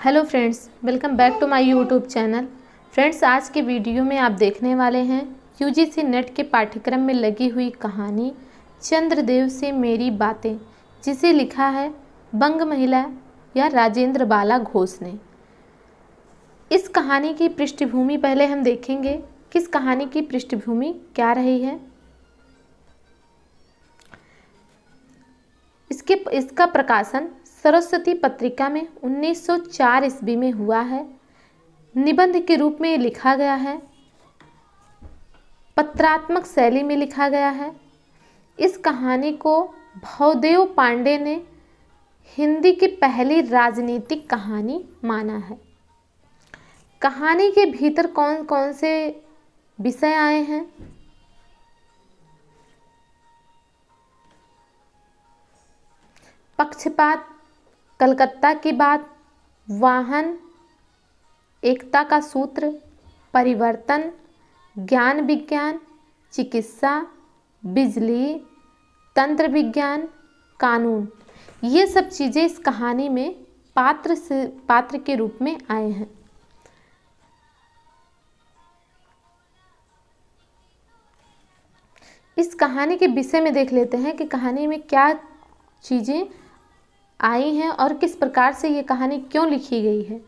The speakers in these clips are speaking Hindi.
Hello friends, welcome back to my YouTube channel. Friends, आज के वीडियो में आप देखने वाले हैं यूजीसी नेट के पाठ्यक्रम में लगी हुई कहानी चंद्रदेव से मेरी बातें, जिसे लिखा है बंग महिला या राजेंद्र बाला घोष ने। इस कहानी की पृष्ठभूमि पहले हम देखेंगे कि इस कहानी की पृष्ठभूमि क्या रही है। इसका प्रकाशन सरस्वती पत्रिका में 1904 ईस्वी में हुआ है। निबंध के रूप में लिखा गया है, पत्रात्मक शैली में लिखा गया है। इस कहानी को भवदेव पांडे ने हिंदी की पहली राजनीतिक कहानी माना है। कहानी के भीतर कौन कौन से विषय आए हैं? पक्षपात, कलकत्ता की बात, वाहन, एकता का सूत्र, परिवर्तन, ज्ञान विज्ञान, चिकित्सा, बिजली, तंत्र विज्ञान, कानून, ये सब चीज़ें इस कहानी में पात्र के रूप में आए हैं। इस कहानी के विषय में देख लेते हैं कि कहानी में क्या चीज़ें आई हैं और किस प्रकार से ये कहानी क्यों लिखी गई है।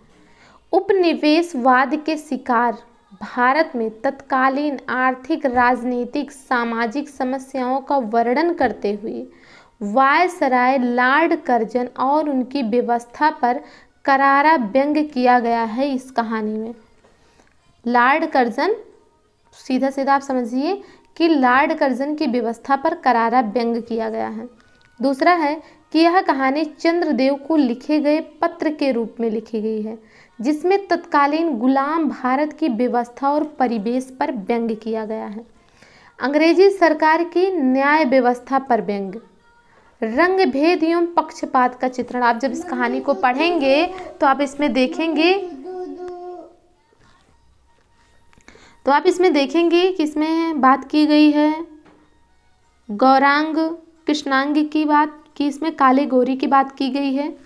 उपनिवेशवाद के शिकार भारत में तत्कालीन आर्थिक, राजनीतिक, सामाजिक समस्याओं का वर्णन करते हुए वायसराय लॉर्ड कर्जन और उनकी व्यवस्था पर करारा व्यंग किया गया है। इस कहानी में लॉर्ड कर्जन, सीधा सीधा आप समझिए कि लॉर्ड कर्जन की व्यवस्था पर करारा व्यंग किया गया है। दूसरा है कि यह कहानी चंद्रदेव को लिखे गए पत्र के रूप में लिखी गई है, जिसमें तत्कालीन गुलाम भारत की व्यवस्था और परिवेश पर व्यंग किया गया है। अंग्रेजी सरकार की न्याय व्यवस्था पर व्यंग, रंग भेद एवं पक्षपात का चित्रण। आप जब इस कहानी को पढ़ेंगे तो आप इसमें देखेंगे कि इसमें बात की गई है गौरांग कृष्णांग की बात की, इसमें काले गोरी की बात की गई है।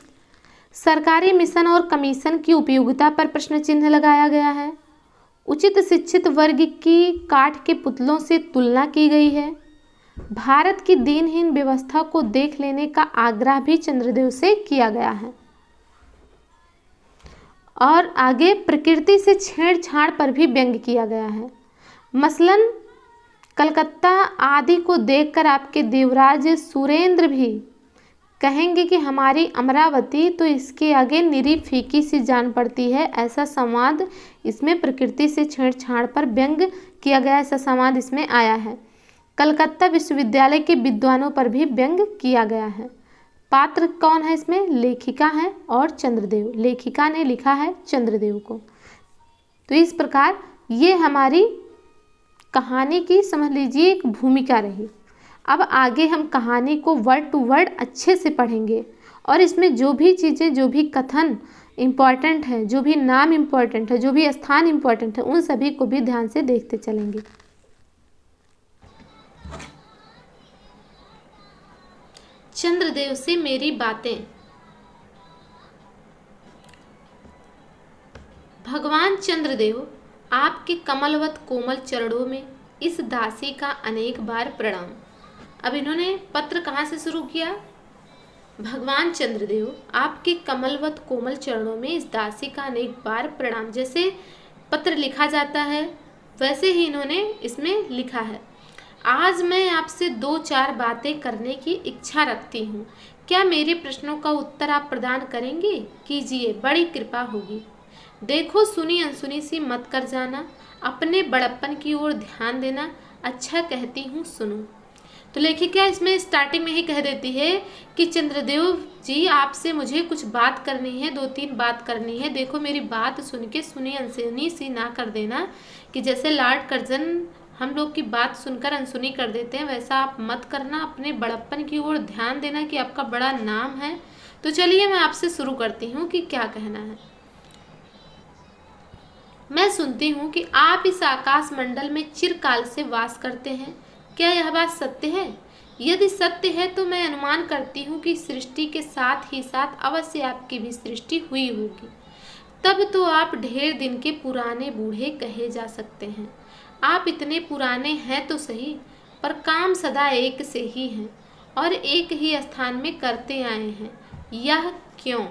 सरकारी मिशन और कमीशन की उपयोगिता पर प्रश्न चिन्ह लगाया गया है। उचित शिक्षित वर्ग की काठ के पुतलों से तुलना की गई है। भारत की दीनहीन व्यवस्था को देख लेने का आग्रह भी चंद्रदेव से किया गया है। और आगे प्रकृति से छेड़छाड़ पर भी व्यंग किया गया है। मसलन कलकत्ता आदि को देखकर आपके देवराज सुरेंद्र भी कहेंगे कि हमारी अमरावती तो इसके आगे निरी फीकी सी जान पड़ती है। ऐसा संवाद इसमें प्रकृति से छेड़छाड़ पर व्यंग किया गया, ऐसा संवाद इसमें आया है। कलकत्ता विश्वविद्यालय के विद्वानों पर भी व्यंग किया गया है। पात्र कौन है इसमें? लेखिका है और चंद्रदेव। लेखिका ने लिखा है चंद्रदेव को। तो इस प्रकार ये हमारी कहानी की, समझ लीजिए, एक भूमिका रही। अब आगे हम कहानी को वर्ड टू वर्ड अच्छे से पढ़ेंगे और इसमें जो भी चीज़ें, जो भी कथन इम्पॉर्टेंट है, जो भी नाम इम्पॉर्टेंट है, जो भी स्थान इम्पॉर्टेंट है, उन सभी को भी ध्यान से देखते चलेंगे। चंद्रदेव से मेरी बातें। भगवान चंद्रदेव, आपके कमलवत कोमल चरणों में इस दासी का अनेक बार प्रणाम। अब इन्होंने पत्र कहाँ से शुरू किया? भगवान चंद्रदेव, आपके कमलवत कोमल चरणों में इस दासी का अनेक बार प्रणाम। जैसे पत्र लिखा जाता है वैसे ही इन्होंने इसमें लिखा है। आज मैं आपसे 2-4 बातें करने की इच्छा रखती हूँ। क्या मेरे प्रश्नों का उत्तर आप प्रदान करेंगे? कीजिए, बड़ी कृपा होगी। देखो, सुनी अनसुनी सी मत कर जाना, अपने बड़प्पन की ओर ध्यान देना। अच्छा कहती हूँ, सुनो। तो लेखिका इसमें स्टार्टिंग में ही कह देती है कि चंद्रदेव जी, आपसे मुझे कुछ बात करनी है, 2-3 बात करनी है। देखो, मेरी बात सुन के सुनी अनसुनी सी ना कर देना, कि जैसे लॉर्ड कर्जन हम लोग की बात सुनकर अनसुनी कर देते हैं, वैसा आप मत करना। अपने बड़प्पन की ओर ध्यान देना कि आपका बड़ा नाम है। तो चलिए मैं आपसे शुरू करती हूँ कि क्या कहना है। मैं सुनती हूँ कि आप इस आकाश मंडल में चिरकाल से वास करते हैं। क्या यह बात सत्य है? यदि सत्य है तो मैं अनुमान करती हूँ कि सृष्टि के साथ ही साथ अवश्य आपकी भी सृष्टि हुई होगी। तब तो आप ढेर दिन के पुराने बूढ़े कहे जा सकते हैं। आप इतने पुराने हैं तो सही, पर काम सदा एक से ही है और एक ही स्थान में करते आए हैं। यह क्यों?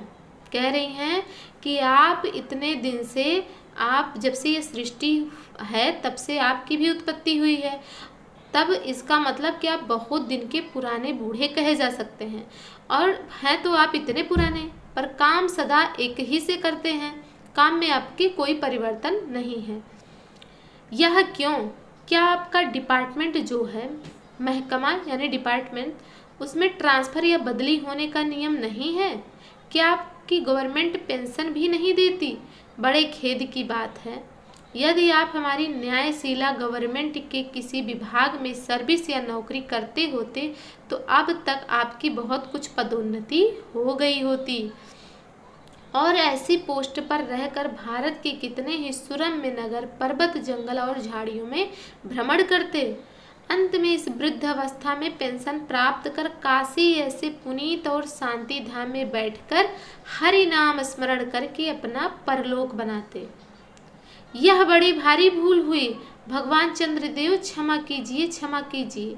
कह रही हैं कि आप इतने दिन से, आप जब से ये सृष्टि है तब से आपकी भी उत्पत्ति हुई है, तब इसका मतलब कि आप बहुत दिन के पुराने बूढ़े कहे जा सकते हैं। और हैं तो आप इतने पुराने, पर काम सदा एक ही से करते हैं, काम में आपके कोई परिवर्तन नहीं है। यह क्यों? क्या आपका डिपार्टमेंट जो है, महकमा यानी डिपार्टमेंट, उसमें ट्रांसफ़र या बदली होने का नियम नहीं है? क्या आपकी गवर्नमेंट पेंशन भी नहीं देती? बड़े खेद की बात है। यदि आप हमारी न्यायशीला गवर्नमेंट के किसी विभाग में सर्विस या नौकरी करते होते तो अब तक आपकी बहुत कुछ पदोन्नति हो गई होती और ऐसी पोस्ट पर रहकर भारत के कितने ही सुरम्य नगर, पर्वत, जंगल और झाड़ियों में भ्रमण करते। अंत में इस वृद्ध अवस्था में पेंशन प्राप्त कर काशी ऐसे पुनीत और शांति धाम में बैठकर हरि नाम स्मरण करके अपना परलोक बनाते। यह बड़ी भारी भूल हुई। भगवान चंद्रदेव, क्षमा कीजिए, क्षमा कीजिए।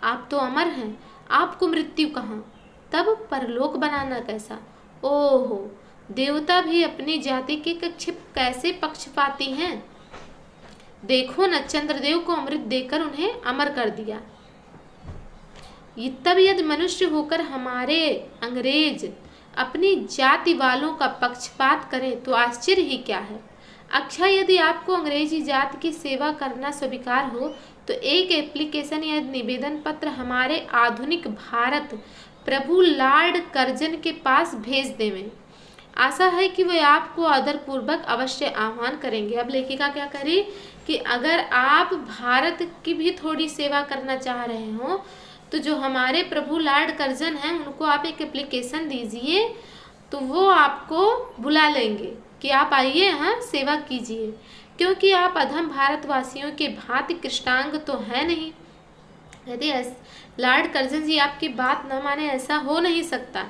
आप तो अमर हैं, आपको मृत्यु कहाँ, तब परलोक बनाना कैसा? ओहो, देवता भी अपनी जाति के कैसे पक्षपाती हैं। देखो न, चंद्रदेव को अमृत देकर उन्हें अमर कर दिया। तब यदि मनुष्य होकर हमारे अंग्रेज अपनी जाति वालों का पक्षपात करें तो आश्चर्य ही क्या है। अच्छा, यदि आपको अंग्रेजी जाति की सेवा करना स्वीकार हो तो एक एप्लीकेशन या निवेदन पत्र हमारे आधुनिक भारत प्रभु लॉर्ड कर्जन के पास भेज देवें। आशा है कि वे आपको आदरपूर्वक अवश्य आह्वान करेंगे। अब लेखिका क्या करी कि अगर आप भारत की भी थोड़ी सेवा करना चाह रहे हो तो जो हमारे प्रभु लॉर्ड कर्जन हैं उनको आप एक एप्लीकेशन दीजिए, तो वो आपको बुला लेंगे कि आप आइए, हाँ, सेवा कीजिए, क्योंकि आप अधम भारतवासियों के भांति कृष्णांग तो है नहीं। यदि लॉर्ड कर्जन जी आपकी बात न माने, ऐसा हो नहीं सकता,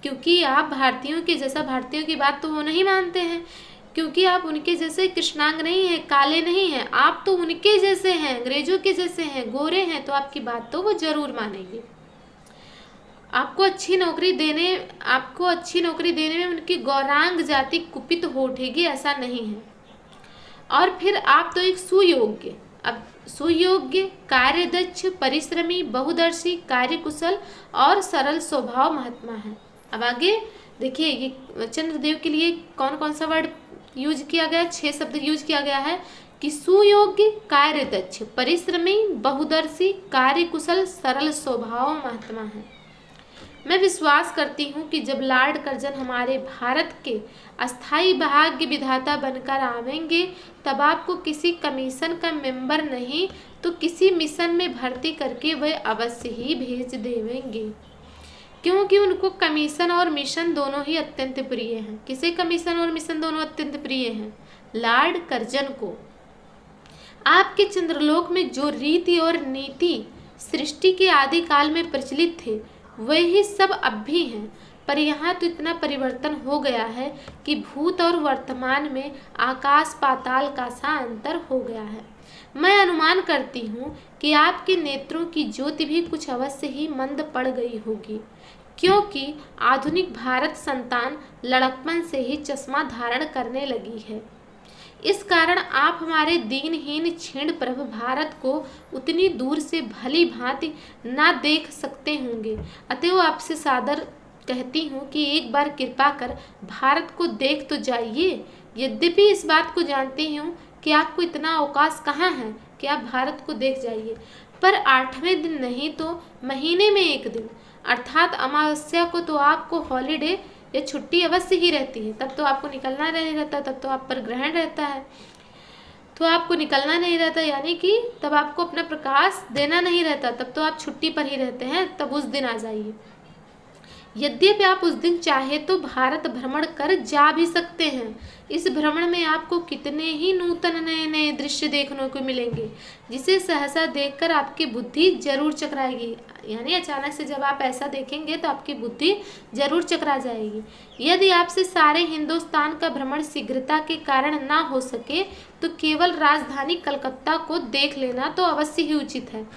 क्योंकि आप भारतीयों के जैसा भारतीयों की बात तो वो नहीं मानते हैं, क्योंकि आप उनके जैसे कृष्णांग नहीं हैं, काले नहीं हैं, आप तो उनके जैसे हैं, अंग्रेजों के जैसे हैं, गोरे हैं, तो आपकी बात तो वो जरूर मानेंगे। आपको अच्छी नौकरी देने में उनकी गौरांग जाति कुपित हो उठेगी, ऐसा नहीं है। और फिर आप तो एक सुयोग्य, कार्यदक्ष, परिश्रमी, बहुदर्शी, कार्यकुशल और सरल स्वभाव महात्मा है। अब आगे देखिए, ये चंद्रदेव के लिए कौन कौन सा वर्ड यूज किया गया, 6 शब्द यूज किया गया है कि सुयोग्य, कार्यदक्ष, परिश्रमी, बहुदर्शी, कार्यकुशल, सरल स्वभाव महात्मा है। मैं विश्वास करती हूँ कि जब लॉर्ड कर्जन हमारे भारत के अस्थायी भाग्य विधाता बनकर आवेंगे तब आपको किसी कमीशन का मेंबर नहीं तो किसी मिशन में भर्ती करके वे अवश्य ही भेज देवेंगे, क्योंकि उनको कमीशन और मिशन दोनों ही अत्यंत प्रिय हैं। किसे कमीशन और मिशन दोनों अत्यंत प्रिय हैं? लॉर्ड कर्जन को। आपके चंद्रलोक में जो रीति और नीति सृष्टि के आदि काल में प्रचलित थे वही सब अब भी हैं, पर यहाँ तो इतना परिवर्तन हो गया है कि भूत और वर्तमान में आकाश पाताल का सा अंतर हो गया है। मैं अनुमान करती हूँ कि आपके नेत्रों की ज्योति भी कुछ अवश्य ही मंद पड़ गई होगी, क्योंकि आधुनिक भारत संतान लड़कपन से ही चश्मा धारण करने लगी है। इस कारण आप हमारे दीनहीन क्षीण प्रभ भारत को उतनी दूर से भली भांति ना देख सकते होंगे। अतएव आपसे सादर कहती हूँ कि एक बार कृपा कर भारत को देख तो जाइए। यद्यपि इस बात को जानती हूँ कि आपको इतना अवकाश कहाँ है कि आप भारत को देख जाइए, पर 8वें दिन नहीं तो महीने में 1 दिन अर्थात अमावस्या को तो आपको हॉलीडे या छुट्टी अवश्य ही रहती है। तब तो आपको निकलना नहीं रहता, तब तो आप पर ग्रहण रहता है, तो आपको निकलना नहीं रहता, यानी कि तब आपको अपना प्रकाश देना नहीं रहता, तब तो आप छुट्टी पर ही रहते हैं, तब उस दिन आ जाइए। यद्यपि आप उस दिन चाहे तो भारत भ्रमण कर जा भी सकते हैं। इस भ्रमण में आपको कितने ही नूतन नए नए दृश्य देखने को मिलेंगे, जिसे सहसा देखकर आपकी बुद्धि जरूर चकराएगी। यानी अचानक से जब आप ऐसा देखेंगे तो आपकी बुद्धि जरूर चकरा जाएगी। यदि आपसे सारे हिंदुस्तान का भ्रमण शीघ्रता के कारण ना हो सके तो केवल राजधानी कलकत्ता को देख लेना तो अवश्य ही उचित है।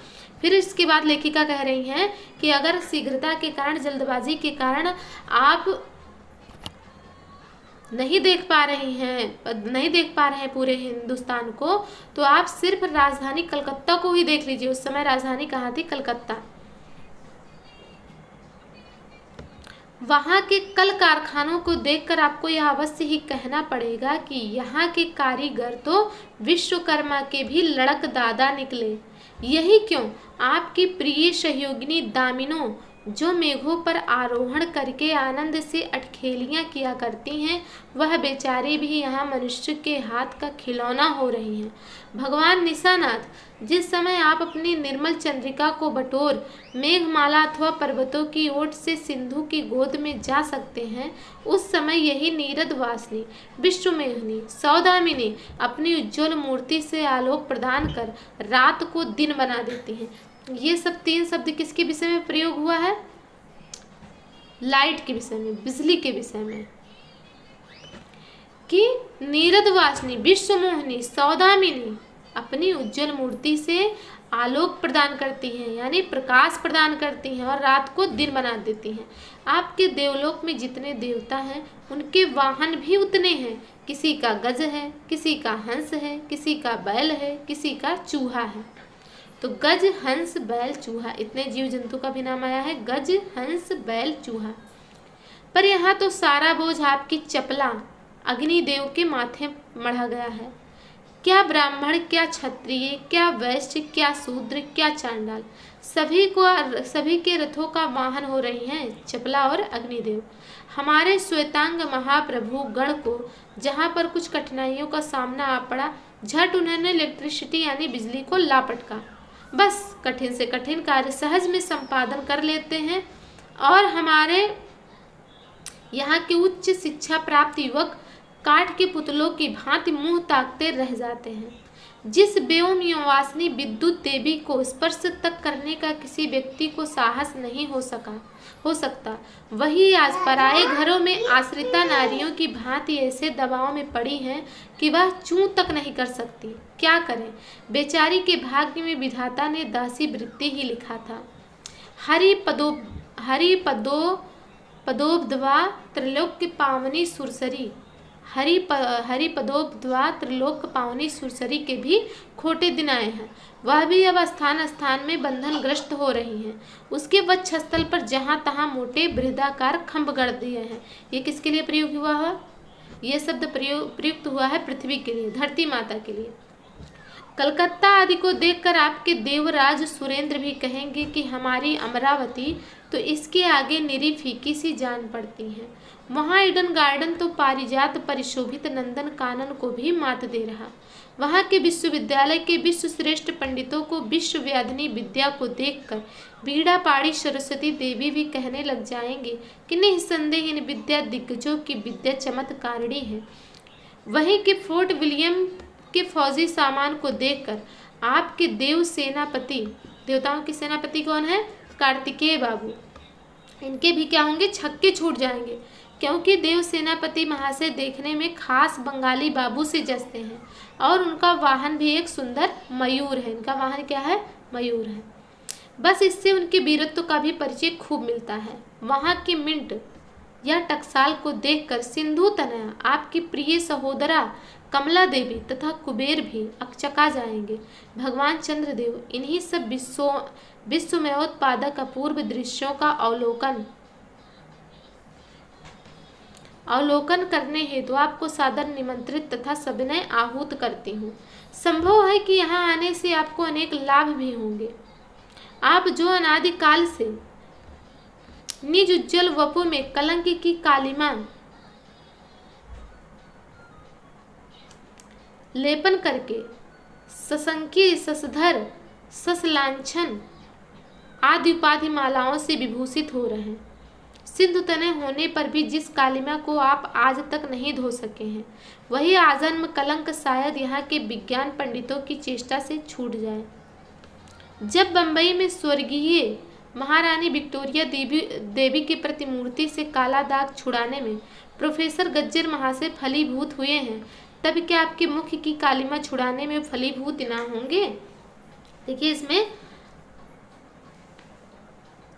फिर इसके बाद लेखिका कह रही हैं कि अगर शीघ्रता के कारण, जल्दबाजी के कारण आप नहीं देख पा रहे हैं पूरे हिंदुस्तान को, तो आप सिर्फ राजधानी कलकत्ता को ही देख लीजिए। उस समय राजधानी कहाँ थी? कलकत्ता। वहाँ के कल कारखानों को देखकर आपको यह अवश्य ही कहना पड़ेगा कि यहाँ के कारीगर तो विश्वकर्मा के भी लड़क दादा निकले। यही क्यों आपकी प्रिय सहयोगिनी दामिनो, जो मेघों पर आरोहण करके आनंद से अटखेलियाँ किया करती हैं, वह बेचारी भी यहाँ मनुष्य के हाथ का खिलौना हो रही हैं। भगवान निशानाथ, जिस समय आप अपनी निर्मल चंद्रिका को बटोर मेघमाला अथवा पर्वतों की ओट से सिंधु की गोद में जा सकते हैं, उस समय यही नीरद वासिनी, विश्वमेघनी, सौदामिनी अपनी उज्ज्वल मूर्ति से आलोक प्रदान कर रात को दिन बना देती हैं। ये सब तीन शब्द किसके विषय में प्रयोग हुआ है? लाइट के विषय में, बिजली के विषय में, कि नीरद वासिनी, विश्वमोहिनी, सौदामिनी अपनी उज्जवल मूर्ति से आलोक प्रदान करती हैं, यानी प्रकाश प्रदान करती हैं और रात को दिन बना देती हैं। आपके देवलोक में जितने देवता हैं उनके वाहन भी उतने हैं। किसी का गज है, किसी का हंस है, किसी का बैल है, किसी का चूहा है। तो गज, हंस, बैल, चूहा, इतने जीव जंतु का भी नाम आया है, गज, हंस, बैल, चूहा। पर यहाँ तो सारा बोझ आपकी चपला अग्निदेव के माथे मढ़ा गया है। क्या ब्राह्मण, क्या क्षत्रिय, क्या वैश्य, क्या शूद्र, क्या चांडाल, सभी के रथों का वाहन हो रही हैं चपला और अग्निदेव। हमारे श्वेतांग महाप्रभु गण को जहाँ पर कुछ कठिनाइयों का सामना आ पड़ा, झट उन्होंने इलेक्ट्रिसिटी यानी बिजली को लापटका। बस कठिन से कठिन कार्य सहज में संपादन कर लेते हैं और हमारे यहाँ के उच्च शिक्षा प्राप्त युवक काठ के पुतलों की भांति मुंह ताकते रह जाते हैं। जिस व्योमवासिनी विद्युत देवी को स्पर्श तक करने का किसी व्यक्ति को साहस नहीं हो सकता, वही आज पराए घरों में आश्रिता नारियों की भांति ऐसे दबाव में पड़ी हैं कि वह चूं तक नहीं कर सकती। क्या करें? बेचारी के भाग्य में विधाता ने दासी वृत्ति ही लिखा था। हरिपदोब्धवा त्रिलोक पावनी सुरसरी, हरिपदोब्धवा त्रिलोक पावनी सुरसरी के भी खोटे दिन आए हैं। वह भी अब स्थान स्थान में बंधनग्रस्त हो रही हैं। उसके वक्षस्थल पर जहाँ तहाँ मोटे बृहदाकार खंभ गढ़ दिए हैं। ये किसके लिए प्रयोग हुआ है? ये शब्द प्रयुक्त हुआ है पृथ्वी के लिए, धरती माता के लिए। कलकत्ता आदि को देखकर आपके देवराज सुरेंद्र भी कहेंगे कि हमारी अमरावती तो इसके आगे निरी फीकी सी जान पड़ती है। वहाँ ईडन गार्डन तो पारिजात परिशोभित नंदन कानन को भी मात दे रहा। वहाँ के विश्वविद्यालय के विश्व श्रेष्ठ पंडितों को विश्वव्याधिनी विद्या को देखकर बीड़ा पाड़ी सरस्वती देवी भी कहने लग जाएंगे कि निसंदेह इन विद्या दिग्गजों की विद्या चमत्कारिणी है। वहीं के फोर्ट विलियम के फौजी सामान को देखकर आपके देव सेनापति, देवताओं के सेनापति कौन है? कार्तिकेय बाबू, इनके भी क्या होंगे? छक्के छूट जाएंगे, क्योंकि देव सेनापति महाशय देखने में खास बंगाली बाबू से जचते हैं और उनका वाहन भी एक सुंदर मयूर है। इनका वाहन क्या है? मयूर है। बस इससे उनके वीरत्व का भी परिचय खूब मिलता है। वहाँ की मिंट या टकसाल को देखकर सिंधु तनया, आपकी प्रिय सहोदरा कमला देवी तथा कुबेर भी अकचका जाएंगे। भगवान चंद्रदेव इन्हीं सब विश्वमयोत्पादक अपूर्व दृश्यों का अवलोकन करने हेतु आपको सादर निमंत्रित तथा सविनय आहूत करती हूँ। संभव है कि यहाँ आने से आपको अनेक लाभ भी होंगे। आप जो अनादिकाल से निज उज्ज्वल वपु में कलंक की कालिमा लेपन करके सशंकी, ससधर, ससलांछन आदि उपाधि मालाओं से विभूषित हो रहे हैं। सिंधु तने होने पर भी जिस कालिमा को आप आज तक नहीं धो सके हैं, वही आजन्म कलंक शायद यहाँ के विज्ञान पंडितों की चेष्टा से छूट जाए। जब बंबई में स्वर्गीय महारानी विक्टोरिया देवी की प्रतिमूर्ति से काला दाग छुड़ाने में प्रोफेसर गज्जर महाशय फलीभूत हुए हैं, तब क्या आपके मुख की कालिमा छुड़ाने में फलीभूत ना होंगे? देखिए इसमें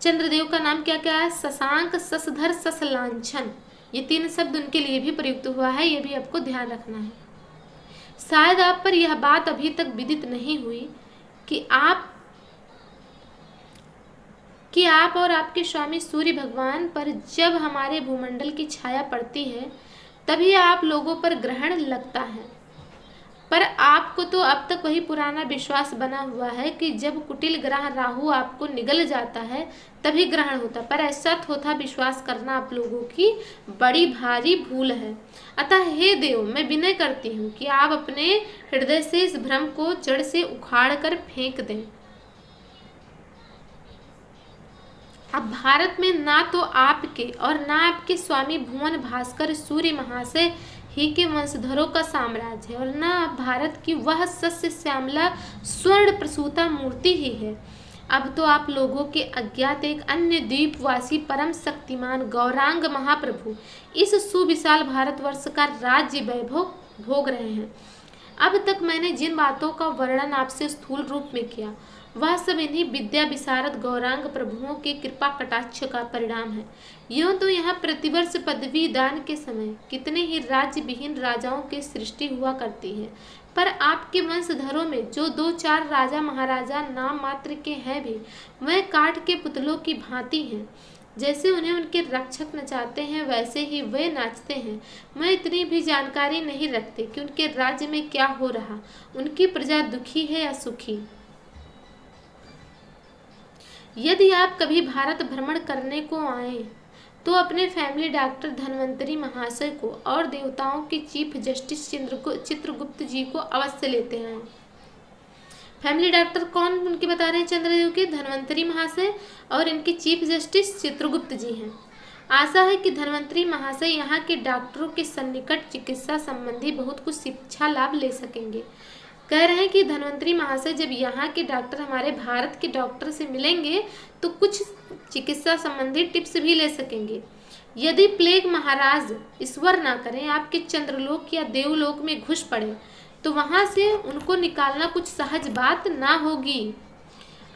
चंद्रदेव का नाम क्या क्या है? शशांक, शशधर, शशलांछन, ये 3 शब्द उनके लिए भी प्रयुक्त हुआ है, ये भी आपको ध्यान रखना है। शायद आप पर यह बात अभी तक विदित नहीं हुई कि आप और आपके स्वामी सूर्य भगवान पर जब हमारे भूमंडल की छाया पड़ती है तभी आप लोगों पर ग्रहण लगता है। पर आपको तो अब तक वही पुराना विश्वास बना हुआ है कि जब कुटिल ग्रह राहु आपको निगल जाता है तभी ग्रहण होता, पर ऐसा थोथा विश्वास करना आप लोगों की बड़ी भारी भूल है। अतः हे देव, मैं विनय करती हूँ कि आप अपने हृदय से इस भ्रम को जड़ से उखाड़ कर फेंक दें। अब भारत में ना तो आपके और ना आपके स्वामी भुवन भास्कर सूर्य महाशय ही के वंशधरों का साम्राज्य है, और न भारत की वह सस्य श्यामला स्वर्ण प्रसूता मूर्ति ही है। अब तो आप लोगों के अज्ञात एक अन्य द्वीपवासी परम शक्तिमान गौरांग महाप्रभु इस सुविशाल भारतवर्ष का राज्य वैभव भोग रहे हैं। अब तक मैंने जिन बातों का वर्णन आपसे स्थूल रूप में किया, वह सब इन्हीं विद्या विशारद गौरांग प्रभुओं के कृपा कटाक्ष का परिणाम है। यूं तो यहाँ प्रतिवर्ष पदवी दान के समय कितने ही राज्य विहीन राजाओं की सृष्टि हुआ करती है, पर आपके वंशधरों में जो 2-4 राजा महाराजा नाम मात्र के हैं भी, वह काठ के पुतलों की भांति हैं। जैसे उन्हें उनके रक्षक नचाते हैं वैसे ही वे नाचते हैं। मैं इतनी भी जानकारी नहीं रखते कि उनके राज्य में क्या हो रहा, उनकी प्रजा दुखी है या सुखी। यदि आप कभी भारत भ्रमण करने को आए तो अपने फैमिली डॉक्टर धन्वंतरी महाशय को और देवताओं के चीफ जस्टिस चित्रगुप्त जी को अवश्य लेते आए। फैमिली डॉक्टर कौन उनके बता रहे हैं? चंद्रदेव के धन्वंतरी महाशय, और इनके चीफ जस्टिस चित्रगुप्त जी हैं। आशा है कि धन्वंतरी महाशय यहाँ के डॉक्टरों के सन्निकट चिकित्सा संबंधी बहुत कुछ शिक्षा लाभ ले सकेंगे। कह रहे हैं कि धन्वंतरी महाशय जब यहाँ के डॉक्टर हमारे भारत के डॉक्टर से मिलेंगे तो कुछ चिकित्सा संबंधी टिप्स भी ले सकेंगे। यदि प्लेग महाराज ईश्वर ना करें आपके चंद्रलोक या देवलोक में घुस पड़े तो वहाँ से उनको निकालना कुछ सहज बात ना होगी।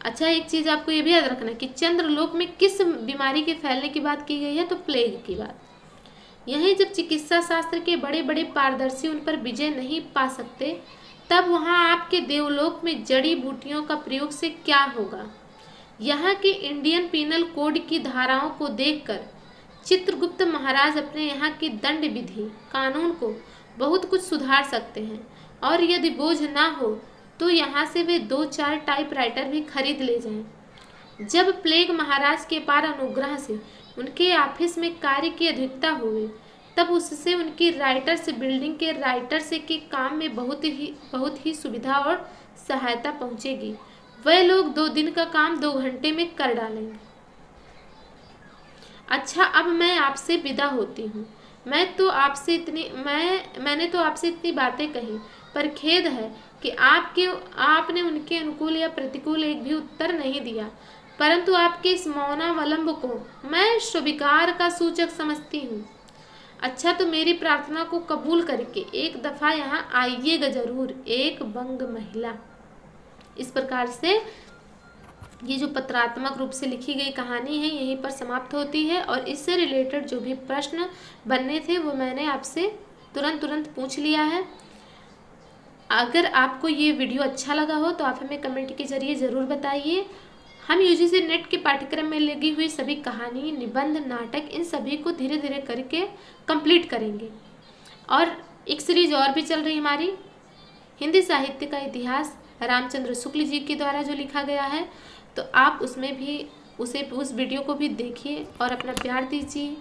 अच्छा, एक चीज़ आपको ये भी याद रखना कि चंद्रलोक में किस बीमारी के फैलने की बात की गई है, तो प्लेग की बात। यही जब चिकित्सा शास्त्र के बड़े बड़े पारदर्शी उन पर विजय नहीं पा सकते, तब वहाँ आपके देवलोक में जड़ी बूटियों का प्रयोग से क्या होगा। यहाँ के इंडियन पीनल कोड की धाराओं को देखकर चित्रगुप्त महाराज अपने यहाँ की दंड विधि कानून को बहुत कुछ सुधार सकते हैं, और यदि बोझ ना हो तो यहाँ से वे 2-4 टाइपराइटर भी खरीद ले जाएं। जब प्लेग महाराज के पार अनुग्रह से उनके ऑफिस में कार्य की अधिकता हुई, तब उससे उनकी राइटर से बिल्डिंग के राइटर से के काम में बहुत ही सुविधा और सहायता पहुंचेगी। वह लोग 2 दिन का काम 2 घंटे में कर डालेंगे। अच्छा, अब मैं आपसे विदा होती हूँ। मैंने तो आपसे इतनी बातें कही, पर खेद है कि आपने उनके अनुकूल या प्रतिकूल एक भी उत्तर नहीं दिया, परंतु आपके इस मौनावलंब को मैं स्वीकार का सूचक समझती हूँ। अच्छा, तो मेरी प्रार्थना को कबूल करके एक दफ़ा यहाँ आइएगा जरूर, एक बंग महिला। इस प्रकार से ये जो पत्रात्मक रूप से लिखी गई कहानी है यहीं पर समाप्त होती है, और इससे रिलेटेड जो भी प्रश्न बनने थे वो मैंने आपसे तुरंत पूछ लिया है। अगर आपको ये वीडियो अच्छा लगा हो तो आप हमें कमेंट के जरिए ज़रूर बताइए। हम यूजीसी नेट के पाठ्यक्रम में लगी हुई सभी कहानी, निबंध, नाटक, इन सभी को धीरे धीरे करके कंप्लीट करेंगे। और एक सीरीज और भी चल रही हमारी, हिंदी साहित्य का इतिहास रामचंद्र शुक्ल जी के द्वारा जो लिखा गया है, तो आप उसमें भी उस वीडियो को भी देखिए और अपना प्यार दीजिए।